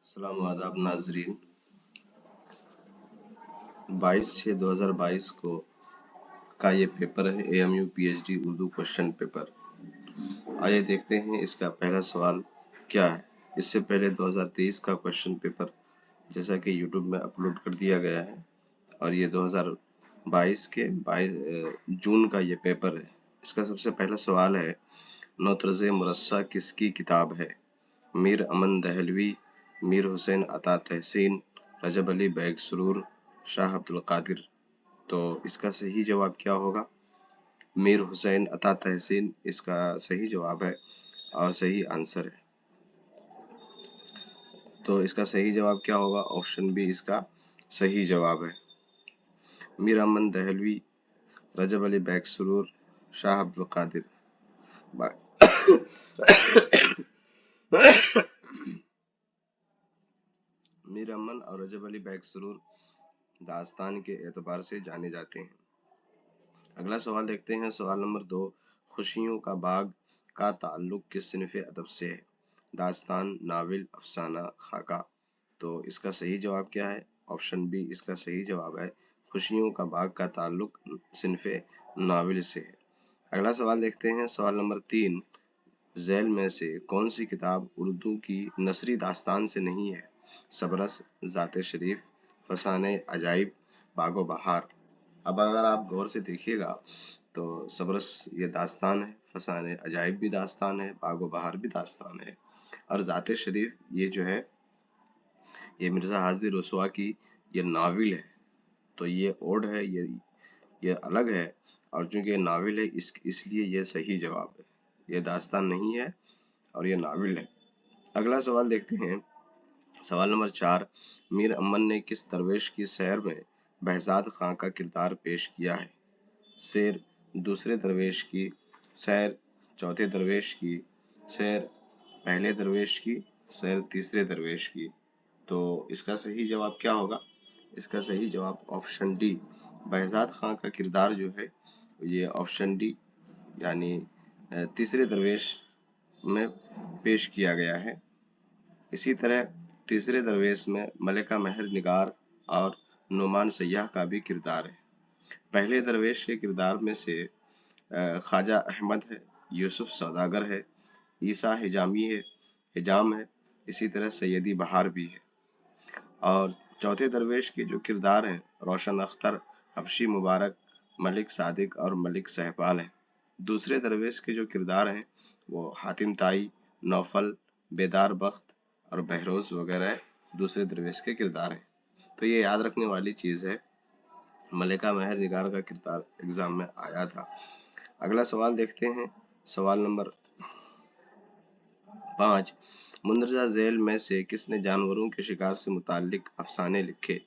सलाम आदाब नाजरीन। 22/6/2022 को का ये पेपर है AMU PhD Urdu question paper. आइए देखते हैं इसका पहला सवाल क्या है। इससे पहले 2023 का क्वेश्चन पेपर जैसा कि यूट्यूब में अपलोड कर दिया गया है और ये 2022 के 22 जून का ये पेपर है। इसका सबसे पहला सवाल है, नौतरज़े मुरस्सा किसकी किताब है? मीर अमन दहलवी, मीर हुसैन अता तहसीन, रजब अली बैग सुरूर, शाह अब्दुल कादिर। तो इसका सही जवाब क्या होगा? मीर हुसैन अता तहसीन इसका सही जवाब है और सही आंसर है। तो इसका सही जवाब क्या होगा? ऑप्शन बी इसका सही जवाब है। मीर अमन दहलवी, रजब अली बैग सुरूर, शाह अब्दुल कादिर। मीर अमन और रजब अली बैग सुरूर दास्तान के एतबार से जाने जाते हैं। अगला सवाल देखते हैं। सवाल नंबर 2, खुशियों का बाग का ताल्लुक किस सिनफ़े अदब से है? दास्तान, नावल, अफसाना, खाका। तो इसका सही जवाब क्या है? ऑप्शन बी इसका सही जवाब है। खुशियों का बाग का ताल्लुक सिनफ़े नावल से है। अगला सवाल देखते हैं। सवाल नंबर 3, झैल में से कौन सी किताब उर्दू की नसरी दास्तान से नहीं है? सबरस, ज़ात शरीफ, फसाने अजाइब, बागो बहार। अब अगर आप गौर से देखिएगा तो सबरस ये दास्तान है, फसाने अजाइब भी दास्तान है, बागो बहार भी दास्तान है और ज़ात शरीफ ये जो है ये मिर्ज़ा हाज़िर रसूआ की ये नावल है। तो ये ओड है, ये अलग है और चूंकि ये नावल है इसलिए ये सही जवाब है। ये दास्तान नहीं है और ये नावल है। अगला सवाल देखते हैं। सवाल नंबर 4, मीर अमन ने किस दरवेश की सैर में बहज़ाद खां का किरदार पेश किया है? सैर, दूसरे दरवेश की सैर, चौथे दरवेश की सैर, पहले दरवेश की सैर, तीसरे दरवेश की। तो इसका सही जवाब क्या होगा? इसका सही जवाब ऑप्शन डी, बहज़ाद खां का किरदार जो है ये ऑप्शन डी यानी तीसरे दरवेश में पेश किया गया है। इसी तरह तीसरे दरवेश में मलिका महर निगार और नुमान सयाह का भी किरदार है। पहले दरवेश के किरदार में से ख्वाजा अहमद है, यूसुफ सौदागर है, ईसा हिजाम है, इसी तरह सैयदी बहार भी है। और चौथे दरवेश के जो किरदार हैं रोशन अख्तर, हबशी मुबारक, मलिक सादिक और मलिक सहपाल हैं। दूसरे दरवेश के जो किरदार हैं वो हातिम ताई, नौफल, बेदार बख्त और बहरोज वगैरह दूसरे दरवेश के किरदार हैं। तो ये याद रखने वाली चीज़ है। मलिका महर निगार का किरदार एग्जाम में आया था। अगला सवाल देखते हैं। सवाल नंबर 5, मुंदरजा झैल में से किसने जानवरों के शिकार से मुताल्लिक अफसाने लिखे?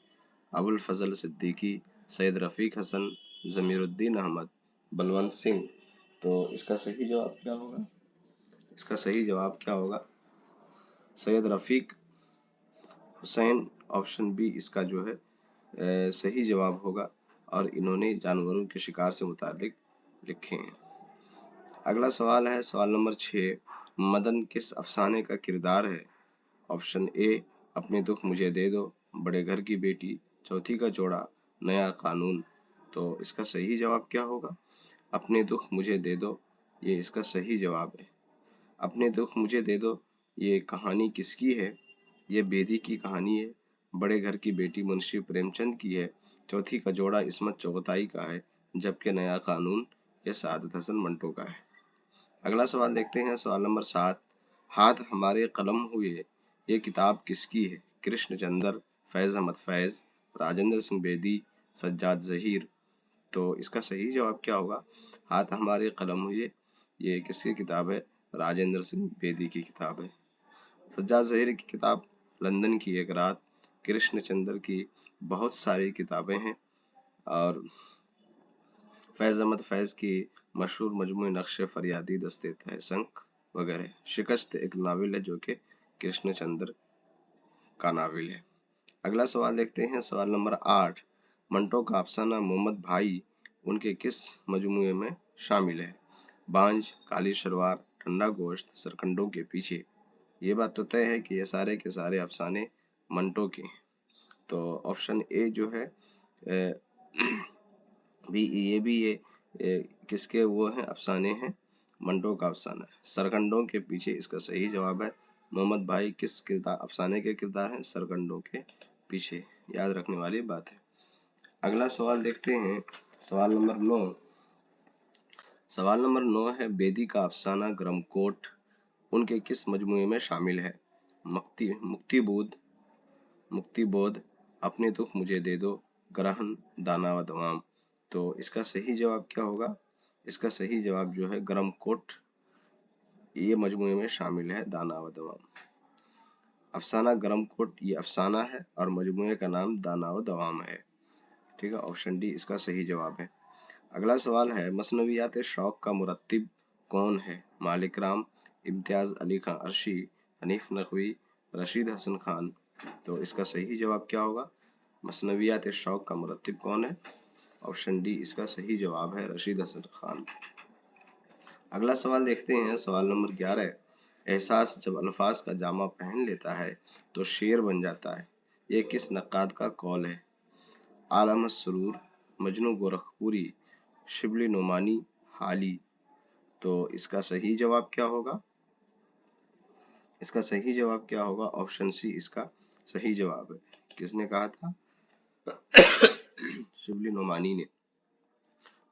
अबुल फजल सिद्दीकी, सैयद रफीक हसन, जमीरुद्दीन अहमद, बलवंत सिंह। तो इसका सही जवाब क्या होगा? इसका सही जवाब क्या होगा? सैयद रफीक हुसैन, ऑप्शन बी इसका जो है सही जवाब होगा और इन्होंने जानवरों के शिकार से मुताल्लिक लिखे हैं। अगला सवाल है सवाल नंबर 6, मदन किस अफसाने का किरदार है? ऑप्शन ए, अपने दुख मुझे दे दो, बड़े घर की बेटी, चौथी का जोड़ा, नया कानून। तो इसका सही जवाब क्या होगा? अपने दुख मुझे दे दो ये इसका सही जवाब है। अपने दुख मुझे दे दो ये कहानी किसकी है? ये बेदी की कहानी है। बड़े घर की बेटी मुंशी प्रेमचंद की है। चौथी का जोड़ा इस्मत चुगताई का है, जबकि नया कानून ये सादत हसन मंटो का है। अगला सवाल देखते हैं। सवाल नंबर 7, हाथ हमारे कलम हुए ये किताब किसकी है? कृष्ण चंद्र, फैज अहमद फैज, राजेंद्र सिंह बेदी, सज्जाद जहीर। तो इसका सही जवाब क्या होगा? हाथ हमारे कलम हुए ये किसकी किताब है? राजेंद्र सिंह बेदी की किताब है। सज्जाद जहीर की किताब लंदन की एक रात, कृष्ण चंद्र की बहुत सारी किताबें हैं और फैज अहमद फैज की मशहूर मजमूए नक्शे फरियादी, दस्ते तहसंग वगैरह। शिकस्त एक नावल है जो कि कृष्ण चंद्र का नावल है। अगला सवाल देखते हैं। सवाल नंबर 8, मंटो का अफसाना मोहम्मद भाई उनके किस मजमूए में शामिल है? बांझ, काली शलवार, ठंडा गोश्त, सरकंडों के पीछे। ये बात तो तय है कि ये सारे के सारे अफसाने मंटो के हैं। तो ऑप्शन ए जो है ये किसके वो हैं, अफसाने हैं, मंटो का अफसाना है। सरकंडों के पीछे इसका सही जवाब है। मोहम्मद भाई किस किरदार अफसाने के किरदार हैं, सरकंडों के पीछे, याद रखने वाली बात है। अगला सवाल देखते हैं, सवाल नंबर 9। सवाल नंबर 9 है, बेदी का अफसाना गरमकोट उनके किस मजमूए में शामिल है? मुक्ति बोध, अपने दुख मुझे दे दो, ग्रहण, दाना व दवाम। तो इसका सही जवाब क्या होगा? इसका सही जवाब जो है गरमकोट, ये मजमूए में शामिल है, दाना व दवाम। अफसाना गरमकोट ये अफसाना है और मजमूए का नाम दाना व दवाम है। ठीक है, ऑप्शन डी इसका सही जवाब है। अगला सवाल है, मसनवियात शौक का मुरत्तिब कौन है? मालिक राम, इम्तियाज अली खां अर्शी, हनीफ नकवी, रशीद हसन खान। तो इसका सही जवाब क्या होगा? मसनवियात शौक का मुरत्तिब कौन है? ऑप्शन डी इसका सही जवाब है, रशीद हसन खान। अगला सवाल देखते हैं, सवाल नंबर 11। एहसास जब अल्फाज का जामा पहन लेता है तो शेर बन जाता है, ये किस नक्काद का कौल है? आलम सरूर, मजनू गोरखपुरी, शिबली नुमानी, हाली। तो इसका सही जवाब क्या होगा? इसका सही जवाब क्या होगा? ऑप्शन सी इसका सही जवाब है। किसने कहा था? शिबली नुमानी ने।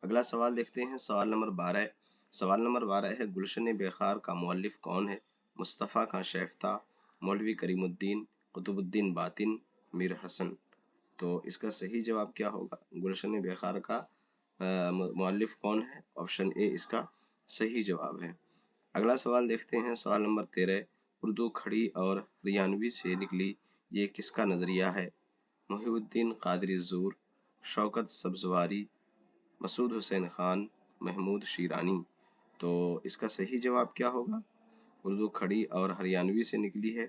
अगला सवाल देखते हैं, सवाल नंबर 12। सवाल नंबर 12 है, गुलशन बेखार का मुअल्लिफ कौन है? मुस्तफ़ा खां शेफ्ता, मौलवी करीमुद्दीन, कुतुबुद्दीन बातिन, मीर हसन। तो इसका सही जवाब क्या होगा? गुलशन बेखार का मुअल्लिफ कौन है? ऑप्शन ए इसका सही जवाब है। अगला सवाल देखते हैं, सवाल नंबर 13। उर्दू खड़ी और हरियाणवी से निकली, ये किसका नजरिया है? मुहिउद्दीन कादरी ज़ूर, शौकत सब्जवारी, मसूद हुसैन खान, महमूद शीरानी। तो इसका सही जवाब क्या होगा? उर्दू खड़ी और हरियाणवी से निकली है,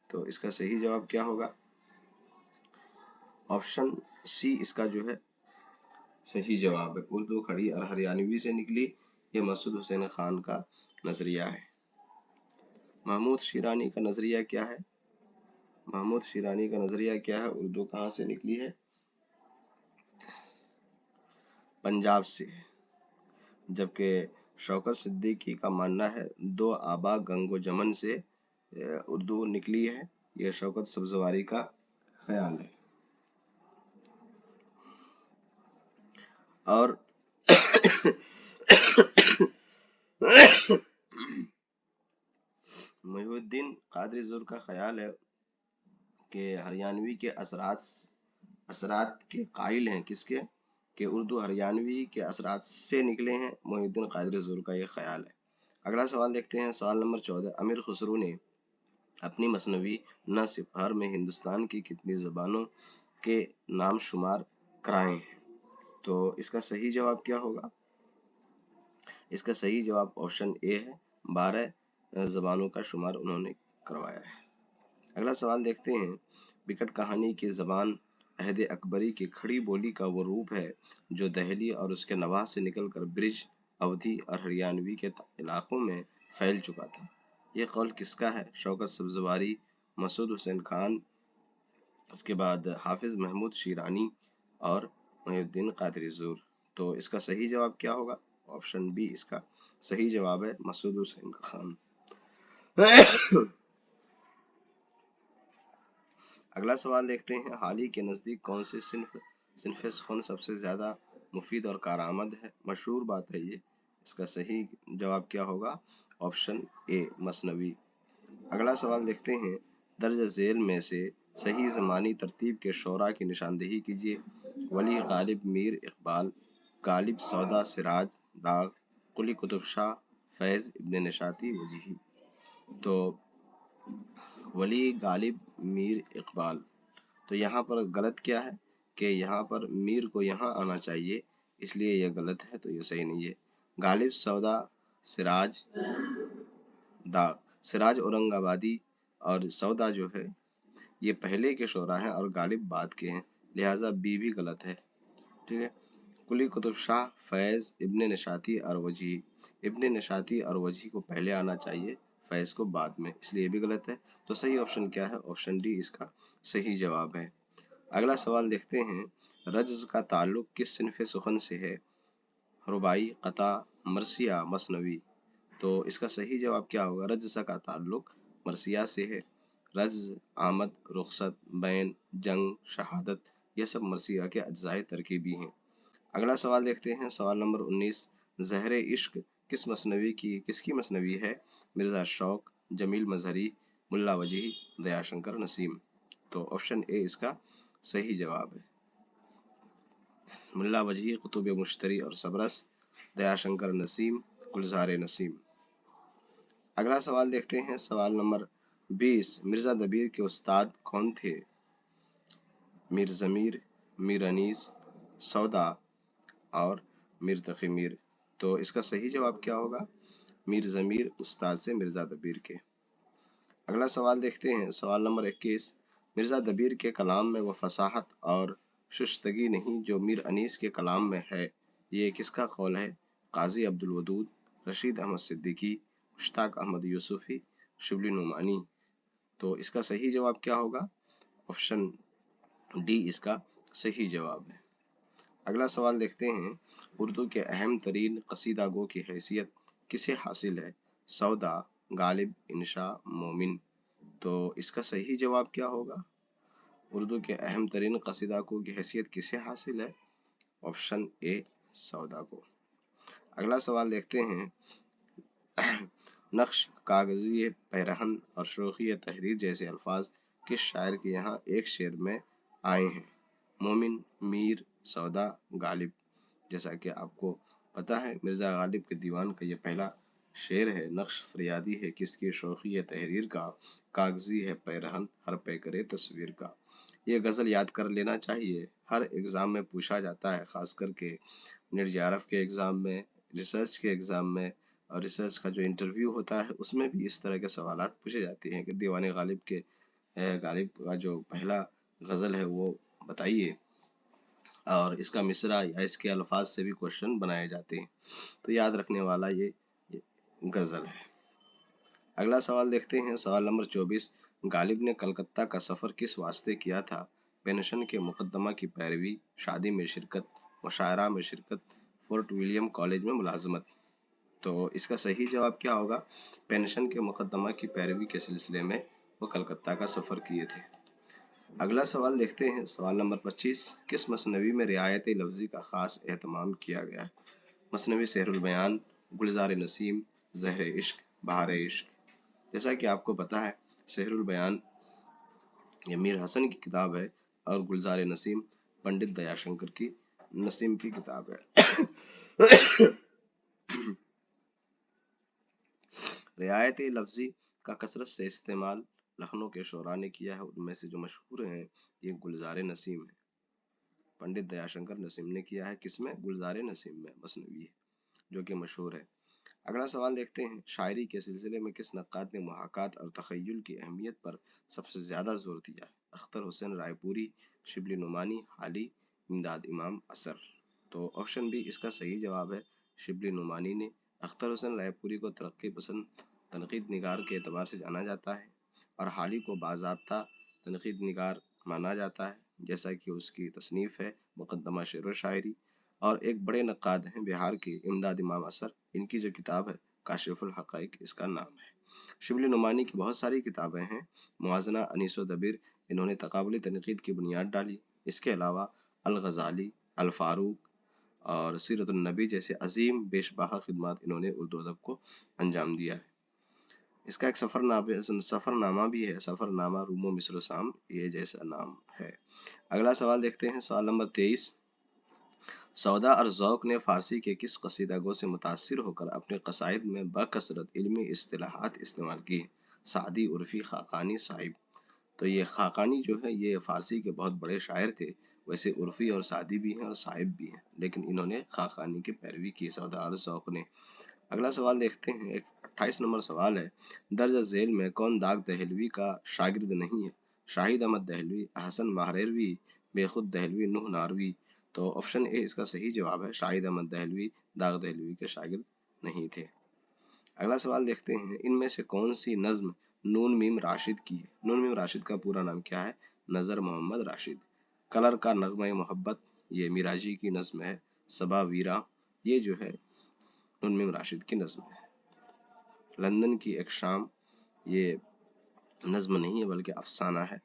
तो इसका सही जवाब क्या होगा? ऑप्शन सी इसका जो है सही जवाब है। उर्दू खड़ी और हरियाणवी से निकली, ये मसूद हुसैन खान का नजरिया है। महमूद शीरानी का नजरिया क्या है? महमूद शीरानी का नजरिया क्या है? उर्दू कहाँ से निकली है? पंजाब से। जबकि शौकत सिद्दीकी का मानना है दो आबा गंगो जमन से उर्दू निकली है, यह शौकत सब्जवारी का ख्याल है। और मुहिउद्दीन कादरी ज़ूर का ख्याल है कि हरियाणवी के असरात के कायल हैं, किसके? कि उर्दू हरियाणवी के असरात से निकले हैं। मुहिउद्दीन कादरी ज़ूर का यह ख्याल है। अगला सवाल देखते हैं, सवाल नंबर 14। अमीर खुसरो ने अपनी मसनवी न सिफार में हिंदुस्तान की कितनी ज़बानों के नाम शुमार कराए हैं? तो इसका सही जवाब क्या होगा? इसका सही जवाब ऑप्शन ए है, 12 ज़बानों का शुमार उन्होंने करवाया है। अगला सवाल देखते हैं, बिकट कहानी की ज़बान अहद अकबरी की खड़ी बोली का वो रूप है जो दहली और उसके नवाह से निकलकर ब्रिज, अवधी और हरियाणवी के इलाकों में फैल चुका था। ये कौल किसका है? शौकत सब्जवारी, मसूद हुसैन खान, उसके बाद हाफिज महमूद शीरानी और मुहिउद्दीन कादरी ज़ूर। तो इसका सही जवाब क्या होगा? ऑप्शन बी इसका सही जवाब है, मसूद हुसैन खान। अगला सवाल देखते हैं, हाली के नज़दीक कौन से सिन्फ सुखन सबसे ज़्यादा मुफीद और कारआमद है? मशहूर बात है ये। इसका सही जवाब क्या होगा? ऑप्शन ए मसनवी। अगला सवाल देखते हैं, दर्ज झेल में से सही ज़मानी तरतीब के शोरा की निशानदेही कीजिए। वली, गालिब, मीर इकबाल, गालिब, सौदा, सिराज, दाग, कुली कुतुब शाह, फैज़, इब्न निशाती, वजीही। तो वली, गालिब, मीर इकबाल। तो यहाँ पर गलत क्या है कि यहाँ पर मीर को यहाँ आना चाहिए, इसलिए यह गलत है, तो यह सही नहीं है। गालिब, सौदा, सिराज, दाग। सिराज औरंगाबादी और सौदा जो है ये पहले के शोरा हैं और गालिब बाद के हैं, लिहाजा बी भी गलत है। ठीक है। कुली कुतुब शाह, फैज, इब्ने निशाती और वजी। इब्ने निशाती और वजी को पहले आना चाहिए, फैज को बाद में, इसलिए ये भी गलत है। तो सही ऑप्शन क्या है? ऑप्शन डी इसका सही जवाब है। अगला सवाल देखते हैं, रज्ज का ताल्लुक किस सिनफ सुखन से है? रुबाई, कता, मरसिया, मसनवी। तो इसका सही जवाब क्या होगा? रज्ज का ताल्लुक मरसिया से है। रज्ज, आमद, रुखसत, बैन, जंग, शहादत, यह सब मरसिया के अज्जाए तरकीबी हैं। अगला सवाल देखते हैं, सवाल नंबर 19, ज़हरे इश्क किसकी मसनवी है? मिर्ज़ा शौक, जमील मजहरी, मुल्ला वजीह, दयाशंकर नसीम। तो ऑप्शन ए इसका सही जवाब है। मुल्ला वजीह कुतुब मुश्तरी और सबरस, दयाशंकर नसीम गुलजार नसीम। अगला सवाल देखते हैं, सवाल नंबर 20, मिर्जा दबीर के उस्ताद कौन थे? मीर जमीर, मीर अनीस, सौदा और मीर तकी मीर। तो इसका सही जवाब क्या होगा? मीर जमीर उस्ताद से मिर्जा दबीर के। अगला सवाल देखते हैं, सवाल नंबर 21, मिर्जा दबीर के कलाम में वो फसाहत और शुश्तगी नहीं जो मीर अनीस के कलाम में है, ये किसका कौल है? काजी अब्दुल वदूद, रशीद अहमद सिद्दीकी, मुश्ताक अहमद यूसुफी, शिबली नुमानी। तो इसका सही जवाब क्या होगा? ऑप्शन डी इसका सही जवाब है। अगला सवाल देखते हैं, उर्दू के अहम तरीन कसीदा गो की हैसियत किसे हासिल है? सौदा, गालिब, इंशा, मोमिन। तो इसका सही जवाब क्या होगा? उर्दू के अहम तरीन कसीदा गो की हैसियत किसे हासिल है? ऑप्शन ए सौदा को। अगला सवाल देखते हैं, नक्श, कागजी पैरहन और शोखी तहरीर जैसे अल्फाज किस शायर के यहाँ एक शेर में आए हैं? मोमिन, मीर, सौदा, गालिब। जैसा कि आपको पता है, मिर्जा गालिब के दीवान का ये पहला शेर है। नक्श फरियादी है किसकी? शोखी तहरीर का, कागजी है पैरहन हर पे करे तस्वीर का। ये गजल याद कर लेना चाहिए, हर एग्जाम में पूछा जाता है, खास करके नेट जेआरएफ के एग्जाम में, रिसर्च के एग्जाम में, और रिसर्च का जो इंटरव्यू होता है उसमें भी इस तरह के सवाल पूछे जाते हैं कि दीवान गालिब का जो पहला गजल है वो बताइए, और इसका मिसरा या इसके अल्फाज से भी क्वेश्चन बनाए जाते हैं। तो याद रखने वाला ये गजल है। अगला सवाल देखते हैं, सवाल नंबर 24, गालिब ने कलकत्ता का सफर किस वास्ते किया था? पेंशन के मुकदमा की पैरवी, शादी में शिरकत, मुशायरा में शिरकत, फोर्ट विलियम कॉलेज में मुलाजमत। तो इसका सही जवाब क्या होगा? पेंशन के मुकदमा की पैरवी के सिलसिले में वो कलकत्ता का सफर किए थे। अगला सवाल देखते हैं, सवाल नंबर 25, किस मसनवी में रियायत लफ्जी का खास एहतमाम किया गया है? मसनवी सहरुल बयान, गुलजार नसीम, ज़हर इश्क, बहार इश्क। जैसा कि आपको पता है, सहरुल बयान ये मीर हसन की किताब है और गुलजार नसीम पंडित दयाशंकर की नसीम की किताब है। रियायत लफ्जी का कसरत से इस्तेमाल लखनऊ के शोरा ने किया है, उनमें से जो मशहूर हैं ये गुलजार नसीम है। पंडित दयाशंकर नसीम ने किया है, किसमें? गुलजार नसीम में मसनवी है, जो कि मशहूर है। अगला सवाल देखते हैं, शायरी के सिलसिले में किस नक्काद ने मुहाकात और तखय्युल की अहमियत पर सबसे ज्यादा जोर दिया है? अख्तर हुसैन रायपुरी, शिबली नुमानी, हाली, इमदाद इमाम असर। तो ऑप्शन बी इसका सही जवाब है। शिबली नुमानी ने। अख्तर हुसैन रायपुरी को तरक्की पसंद तनकीद निगार के एतबार से जाना जाता है और हाली को बाज़ाब्ता तनकीद निगार माना जाता है, जैसा कि उसकी तसनीफ है मुकद्दमा शेर व शायरी। और एक बड़े नक्काद हैं बिहार के इमदाद इमाम असर, इनकी जो किताब है काशिफुल हक़ाइक़ इसका नाम है। शिबली नुमानी की बहुत सारी किताबें हैं। मुआज़ना, अनीस व दबीर, इन्होंने तक़ाबुली तनक़ीद की बुनियाद डाली। इसके अलावा अल ग़ज़ाली, अल फ़ारूक और सीरतुन नबी जैसे अजीम बेशबाहा खिदमात इन्होंने उर्दू अदब को अंजाम दिया है। इसका एक सफ़रनामा भी है, सफ़रनामा रूमो मिस्र शाम, ये जैसा नाम है। अगला सवाल देखते हैं, सवाल नंबर 23, सौदा और ज़ौक़ ने फ़ारसी के किस कसीदा गो से मुतासिर होकर अपने क़साइद में बकसरत इल्मी इस्तिलाहात इस्तेमाल की? सादी, उर्फ़ी, ख़ाक़ानी, साइब। तो ये ख़ाक़ानी जो है ये फ़ारसी के बहुत बड़े शायर थे। वैसे उर्फ़ी और सादी भी हैं और साइब भी हैं, लेकिन इन्होंने ख़ाक़ानी की पैरवी की सौदा और ज़ौक़ ने। अगला सवाल देखते हैं, एक 28 नंबर सवाल है, दर्ज झेल में कौन दाग दहलवी का शागिर्द नहीं है? शाहिद अहमद दहलवी, हसन महरवी, बेखुद दहलवी, नूह नारवी। तो ऑप्शन ए इसका सही जवाब है। शाहिद अहमद दहलवी दाग दहलवी के शागिर्द नहीं थे। اگلا سوال دیکھتے ہیں، ان میں سے کون سی نظم نون میم راشد کی ہے؟ نون میم راشد کا پورا نام کیا ہے؟ نظر محمد راشد۔ کلر کا نغمہ محبت، یہ میراجی کی نظم ہے۔ صبا ویرا، یہ جو ہے نون میم راشد کی نظم ہے۔ لندن کی ایک شام، یہ نظم نہیں ہے بلکہ افسانہ ہے،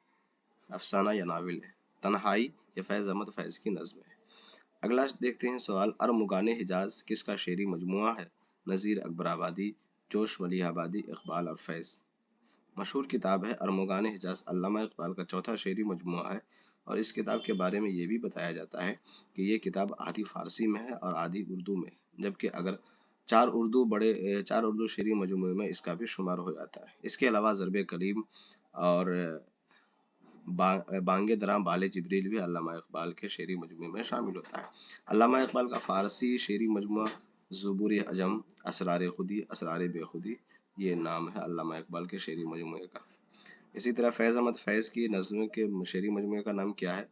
افسانہ یا ناول ہے۔ تنہائی، یہ فیض احمد فیض کی نظم ہے۔ اگلا دیکھتے ہیں سوال، ارمغان حجاز کس کا شعری مجموعہ ہے؟ نذیر اکبر آبادی، جوش ملیح آبادی، اقبال اور فیض۔ مشہور کتاب ہے ارمغان حجاز، علامہ اقبال کا چوتھا شعری مجموعہ ہے، اور اس کتاب کے بارے میں یہ بھی بتایا جاتا ہے کہ یہ کتاب آدھی فارسی میں ہے اور آدھی اردو میں ہے، جبکہ اگر چار اردو شعری مجموعے میں اس کا بھی شمار ہو جاتا ہے۔ اس کے علاوہ ضرب کلیم اور بانگ دراں بال جبریل بھی علامہ اقبال کے شعری مجموعے میں شامل ہوتا ہے۔ علامہ اقبال کا فارسی شعری مجموعہ زبور عجم، اسرار خودی، اسرار بے خودی، یہ نام ہے علامہ اقبال کے شعری مجموعے کا۔ اسی طرح فیض احمد فیض کی نظم کے شعری مجموعے کا نام کیا ہے؟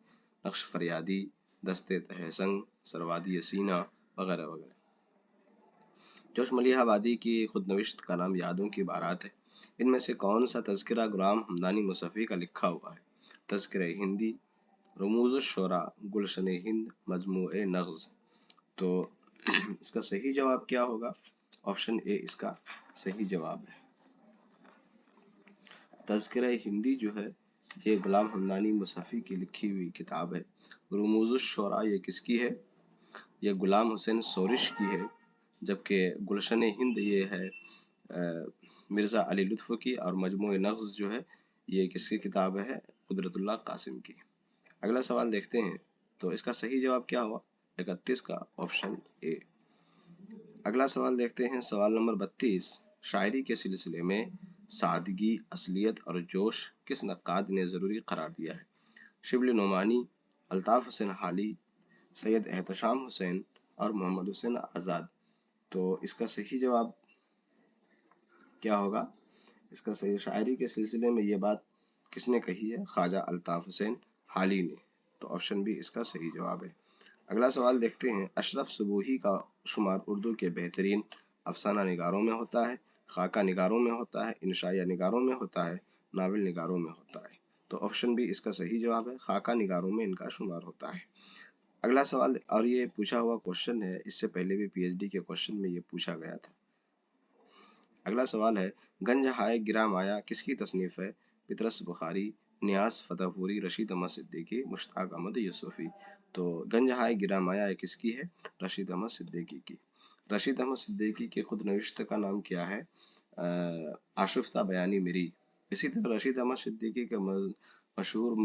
نقش فریادی، دست تہسنگ، سروادی سینہ وغیرہ وغیرہ۔ جوش ملیح آبادی کی خود نوشت کا نام یادوں کی بارات ہے۔ ان میں سے کون سا تذکرہ غلام حمدانی مصفی کا لکھا ہوا ہے؟ تذکرہ ہندی، رموز الشعراء، گلشن ہند، مجموع نغز۔ تو اس کا صحیح جواب کیا ہوگا؟ آپشن اے اس کا صحیح جواب ہے۔ تذکرہ ہندی جو ہے یہ غلام حمدانی مصفی کی لکھی ہوئی کتاب ہے۔ رموز الشعراء یہ کس کی ہے؟ یہ غلام حسین سورش کی ہے، جبکہ گلشن ہند یہ ہے مرزا علی لطف کی، اور مجموع نغز جو ہے یہ کس کی کتاب ہے؟ قدرت اللہ قاسم کی۔ اگلا سوال دیکھتے ہیں، تو اس کا صحیح جواب کیا ہوا؟ 31 کا آپشن اے۔ اگلا سوال دیکھتے ہیں، سوال نمبر 32، شاعری کے سلسلے میں سادگی، اصلیت اور جوش کس نقاد نے ضروری قرار دیا ہے؟ شبلی نعمانی، الطاف حسین حالی، سید احتشام حسین اور محمد حسین آزاد۔ تو اس کا صحیح جواب کیا ہوگا؟ اس کا صحیح، شاعری کے سلسلے میں یہ بات کس نے کہی ہے؟ خواجہ الطاف حسین حالی نے۔ تو آپشن بھی اس کا صحیح جواب ہے۔ اگلا سوال دیکھتے ہیں، اشرف صبوحی کا شمار اردو کے بہترین افسانہ نگاروں میں ہوتا ہے، خاکہ نگاروں میں ہوتا ہے، انشائیہ نگاروں میں ہوتا ہے، ناول نگاروں میں ہوتا ہے؟ تو آپشن بھی اس کا صحیح جواب ہے، خاکہ نگاروں میں ان کا شمار ہوتا ہے۔ اگلا سوال، اور یہ پوچھا ہوا کوشچن ہے، اس سے پہلے بھی پی ایچ ڈی کے کوشچن میں یہ پوچھا گیا تھا۔ اگلا سوال ہے، گنج ہائے گرا مایا کس کی تصنیف ہے؟ پطرس بخاری، نیاز فتح پوری، رشید احمد صدیقی، مشتاق احمد یوسفی۔ تو گنج ہائے گرا مایا کس کی ہے؟ رشید احمد صدیقی کی۔ رشید احمد صدیقی کی خود نوشت کا نام کیا ہے؟ آشفتہ بیانی میری۔ اسی طرح رشید احمد صدیقی کے مشہور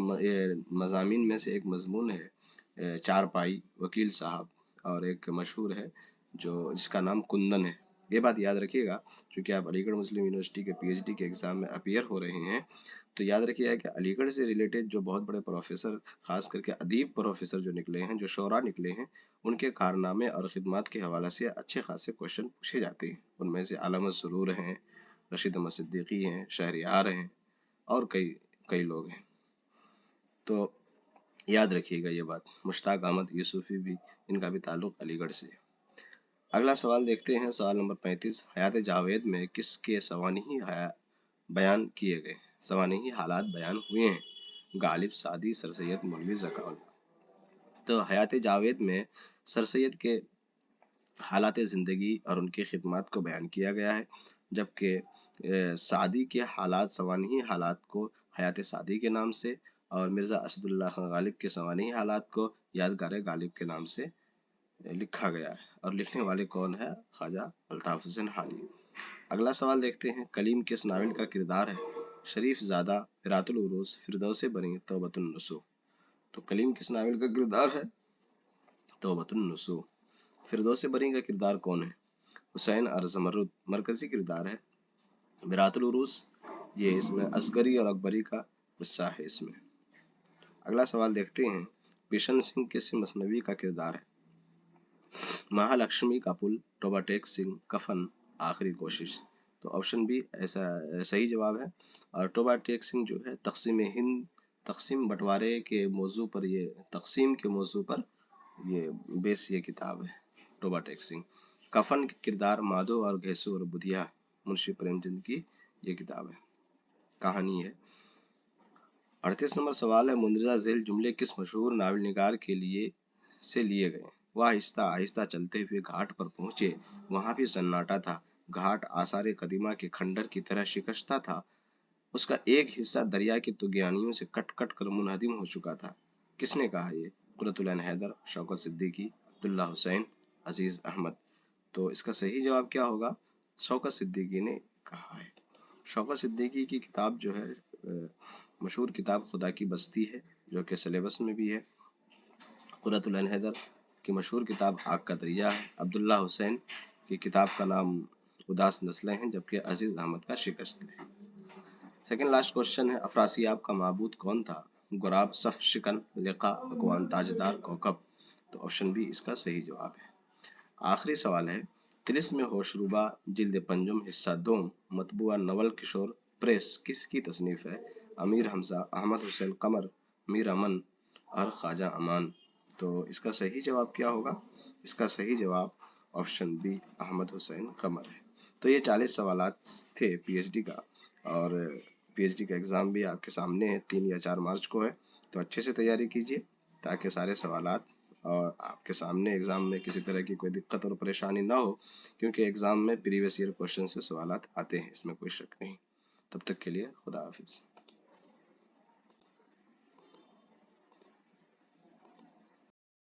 مضامین میں سے ایک مضمون ہے چارپائی، وکیل صاحب، اور ایک مشہور ہے جس کا نام کندن ہے۔ یہ بات یاد رکھیے گا، چونکہ آپ علی گڑھ مسلم یونیورسٹی کے پی ایچ ڈی کے ایگزام میں اپیئر ہو رہے ہیں، تو یاد رکھیے گا کہ علی گڑھ سے ریلیٹڈ جو بہت بڑے پروفیسر، خاص کر کے ادیب پروفیسر جو نکلے ہیں، جو شعراء نکلے ہیں، ان کے کارنامے اور خدمات کے حوالے سے اچھے خاصے کوشچن پوچھے جاتے ہیں۔ ان میں سے علامہ سرور ہیں، رشید احمد صدیقی ہیں، شہریار ہیں، اور کئی لوگ ہیں۔ تو یاد رکھیے گا یہ بات۔ مشتاق احمد یوسفی بھی، ان کا بھی تعلق علی گڑھ سے ہے۔ اگلا سوال دیکھتے ہیں، سوال نمبر 35، حیات جاوید میں کس کے سوانحی بیان کیے گئے؟ سوانحی حالات بیان ہوئے ہیں؟ غالب، سعدی، سر سید مولوی ذکا اللہ۔ تو حیات جاوید میں سر سید کے حالات زندگی اور ان کی خدمات کو بیان کیا گیا ہے، جبکہ سعدی کے حالات، سوانحی حالات کو حیات سعدی کے نام سے، اور مرزا اسد اللہ خان غالب کے سوانحی حالات کو یادگار غالب کے نام سے لکھا گیا ہے، اور لکھنے والے کون ہے؟ خواجہ الطاف حسین حالی۔ اگلا سوال دیکھتے ہیں، کلیم کس ناول کا کردار ہے؟ شریف زادہ، رات العروس، فردوس بری، توبۃ النصوح۔ تو کلیم کس ناول کا کردار ہے؟ توبۃ النصوح۔ فردوس بری کا کردار کون ہے؟ حسین اور زمرد مرکزی کردار ہے۔ برات العروس یہ اس میں اصغری اور اکبری کا قصہ ہے اس میں۔ اگلا سوال دیکھتے ہیں، بشن سنگھ کس مثنوی کا کردار ہے؟ مہا لکشمی کا پل، ٹوبا ٹیک سنگھ، کفن، آخری کوشش۔ تو آپشن بھی ایسا صحیح جواب ہے، اور ٹوبا ٹیک سنگھ جو ہے تقسیم ہند، تقسیم بٹوارے کے موضوع پر، یہ تقسیم کے موضوع پر یہ کتاب ہے ٹوبا ٹیک سنگھ۔ کفن کے کردار مادھو اور گھیسو اور بدھیا मुंशी प्रेमचंद की ये किताब है, कहानी है। 38 नंबर सवाल है, मुंदरजा झेल जुमले किस मशहूर नावल निगार के लिए से लिए गए? वह आहिस्ता आहिस्ता चलते हुए घाट पर पहुंचे, वहां भी सन्नाटा था। घाट आसारे कदीमा के खंडर की तरह शिकस्ता था। उसका एक हिस्सा दरिया के तुगयानियों से कट कट कर मुनहदिम हो चुका था। किसने कहा ये? कुर्रतुल ऐन हैदर, शौकत सिद्दीकी, अब्दुल्ला हुसैन, अजीज अहमद। तो इसका सही जवाब क्या होगा? शौकत सिद्दीकी ने कहा है। शौकत सिद्दीकी की किताब जो है मशहूर किताब खुदा की बस्ती है, जो कि सिलेबस में भी है। कुर्रतुल ऐन हैदर की मशहूर किताब आग का दरिया है। अब्दुल्ला हुसैन की किताब का नाम उदास नस्लें हैं, जबकि अजीज अहमद का शिकस्त है। सेकंड लास्ट क्वेश्चन है, अफरासियाब का माबूद कौन था? गुराब, सफ, शिकन, लिका, अकवान, ताजदार, कौकब। तो ऑप्शन बी इसका सही जवाब है। आखिरी सवाल है, तिलिस्म होशरुबा जिल्द पंजुम हिस्सा दोम मतबुआ नवल किशोर प्रेस किसकी तसनीफ है? अमीर हमजा, अहमद हुसैन कमर, मीर अमन और ख्वाजा अमान। तो इसका सही जवाब क्या होगा? इसका सही जवाब ऑप्शन बी अहमद हुसैन कमर है। तो ये 40 सवालात थे पीएचडी का, और पीएचडी का एग्ज़ाम भी आपके सामने है, 3 या 4 मार्च को है। तो अच्छे से तैयारी कीजिए ताकि सारे सवालात और आपके सामने एग्ज़ाम में किसी तरह की कोई दिक्कत और परेशानी ना हो, क्योंकि एग्ज़ाम में प्रीवियस ईयर क्वेश्चन से सवालात आते हैं, इसमें कोई शक नहीं। तब तक के लिए खुदा हाफिज़।